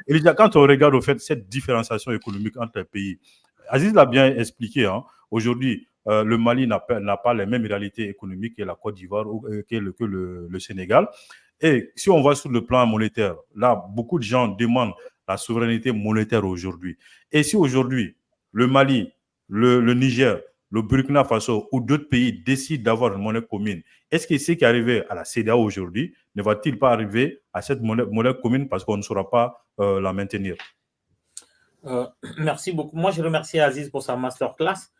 Et déjà, quand on regarde au fait cette différenciation économique entre les pays, Aziz l'a bien expliqué, hein, aujourd'hui, le Mali n'a pas les mêmes réalités économiques que la Côte d'Ivoire ou le Sénégal. Et si on va sur le plan monétaire, là, beaucoup de gens demandent la souveraineté monétaire aujourd'hui. Et si aujourd'hui, le Mali, le Niger, le Burkina Faso ou d'autres pays décident d'avoir une monnaie commune, est-ce que ce qui est arrivé à la CEDEAO aujourd'hui ne va-t-il pas arriver à cette monnaie commune parce qu'on ne saura pas la maintenir? Merci beaucoup. Moi, je remercie Aziz pour sa masterclass.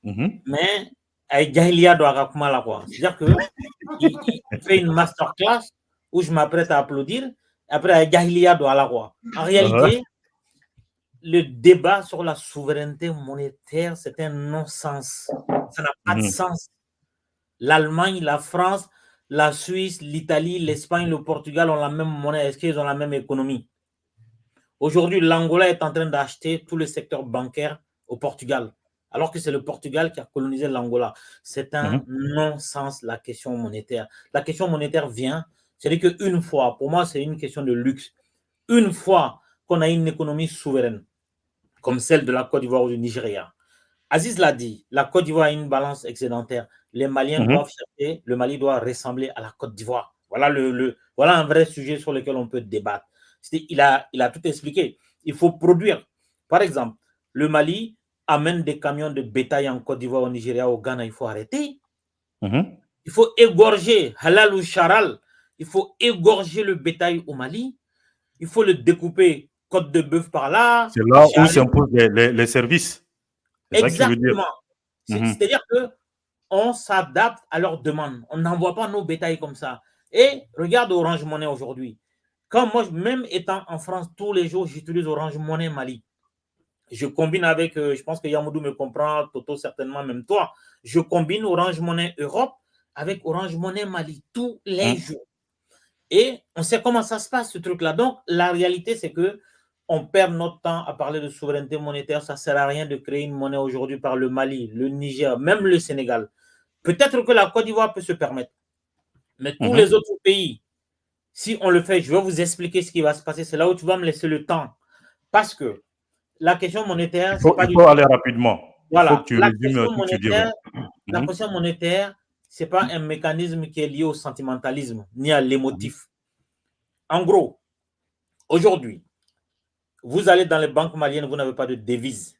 Mais avec Jahilia doit quoi. C'est-à-dire qu'il fait une masterclass où je m'apprête à applaudir. Après, avec Jahilia doit la quoi. En réalité, le débat sur la souveraineté monétaire, c'est un non-sens. Ça n'a pas de sens. L'Allemagne, la France, la Suisse, l'Italie, l'Espagne, le Portugal ont la même monnaie. Est-ce qu'ils ont la même économie? Aujourd'hui, l'Angola est en train d'acheter tout le secteur bancaire au Portugal, alors que c'est le Portugal qui a colonisé l'Angola. C'est un non-sens, la question monétaire. La question monétaire vient, c'est-à-dire qu'une fois, pour moi, c'est une question de luxe. Une fois qu'on a une économie souveraine, comme celle de la Côte d'Ivoire ou du Nigeria, Aziz l'a dit, la Côte d'Ivoire a une balance excédentaire. Les Maliens doivent chercher, le Mali doit ressembler à la Côte d'Ivoire. Voilà, voilà un vrai sujet sur lequel on peut débattre. Il a tout expliqué. Il faut produire. Par exemple, le Mali amène des camions de bétail en Côte d'Ivoire, au Nigeria, au Ghana. Il faut arrêter. Il faut égorger, halal ou charal. Il faut égorger le bétail au Mali. Il faut le découper côte de bœuf par là. C'est là où s'imposent les services. Exactement. C'est-à-dire qu'on s'adapte à leurs demandes. On n'envoie pas nos bétails comme ça. Et regarde Orange Money aujourd'hui. Quand moi, même étant en France, tous les jours, j'utilise Orange Money Mali. Je combine avec, je pense que Yamoudou me comprend, Toto certainement, même toi. Je combine Orange Money Europe avec Orange Money Mali tous les jours. Et on sait comment ça se passe, ce truc-là. Donc, la réalité, c'est que on perd notre temps à parler de souveraineté monétaire. Ça ne sert à rien de créer une monnaie aujourd'hui par le Mali, le Niger, même le Sénégal. Peut-être que la Côte d'Ivoire peut se permettre. Mais tous les autres pays, si on le fait, je vais vous expliquer ce qui va se passer. C'est là où tu vas me laisser le temps. Parce que la question monétaire, il faut aller rapidement. Voilà. La question monétaire, ce n'est pas un mécanisme qui est lié au sentimentalisme ni à l'émotif. En gros, aujourd'hui, vous allez dans les banques maliennes, vous n'avez pas de devise.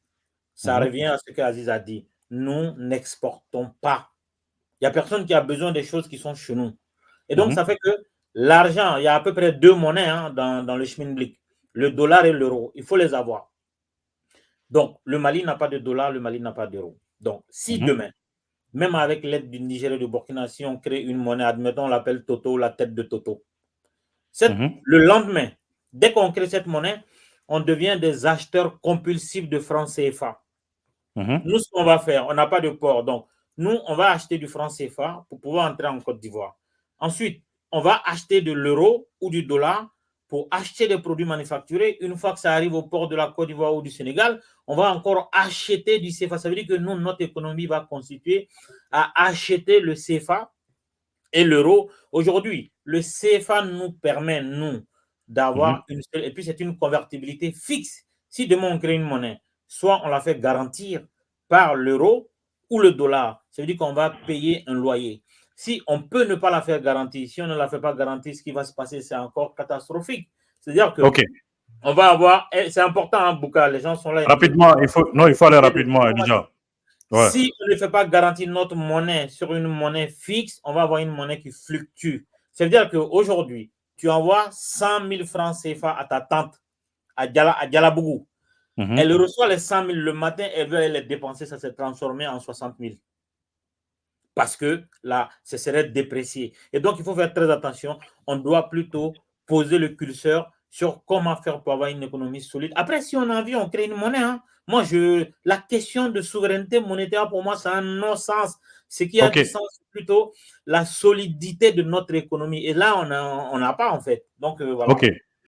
Ça revient à ce qu'Aziz a dit. Nous n'exportons pas. Il n'y a personne qui a besoin des choses qui sont chez nous. Et donc, ça fait que l'argent, il y a à peu près deux monnaies dans le Schmindblick. Le dollar et l'euro. Il faut les avoir. Donc, le Mali n'a pas de dollar, le Mali n'a pas d'euro. Donc, si demain, même avec l'aide du Niger et du Burkina, si on crée une monnaie, admettons, on l'appelle Toto, la tête de Toto. Le lendemain, dès qu'on crée cette monnaie, on devient des acheteurs compulsifs de francs CFA. Nous, ce qu'on va faire, on n'a pas de port. Donc, nous, on va acheter du franc CFA pour pouvoir entrer en Côte d'Ivoire. Ensuite, on va acheter de l'euro ou du dollar pour acheter des produits manufacturés. Une fois que ça arrive au port de la Côte d'Ivoire ou du Sénégal, on va encore acheter du CFA. Ça veut dire que nous, notre économie va constituer à acheter le CFA et l'euro. Aujourd'hui, le CFA nous permet, nous, d'avoir une seule, et puis c'est une convertibilité fixe. Si demain on crée une monnaie, soit on la fait garantir par l'euro ou le dollar. Ça veut dire qu'on va payer un loyer. Si on peut ne pas la faire garantir, si on ne la fait pas garantir, ce qui va se passer, c'est encore catastrophique. C'est-à-dire que on va avoir, c'est important, hein, Bouka, les gens sont là. Rapidement, il faut aller rapidement, déjà. Ouais. Si on ne fait pas garantir notre monnaie sur une monnaie fixe, on va avoir une monnaie qui fluctue. Ça veut dire qu'aujourd'hui, tu envoies 100 000 francs CFA à ta tante à Dialabougou. Elle reçoit les 100 000 le matin, elle veut aller les dépenser, ça s'est transformé en 60 000. Parce que là, ce serait déprécié. Et donc, il faut faire très attention. On doit plutôt poser le curseur sur comment faire pour avoir une économie solide. Après, si on a envie, on crée une monnaie. Hein. Moi, la question de souveraineté monétaire, pour moi, c'est un non-sens. Ce qui a du sens, c'est plutôt la solidité de notre économie. Et là, on n'a pas, en fait. Donc, voilà. OK.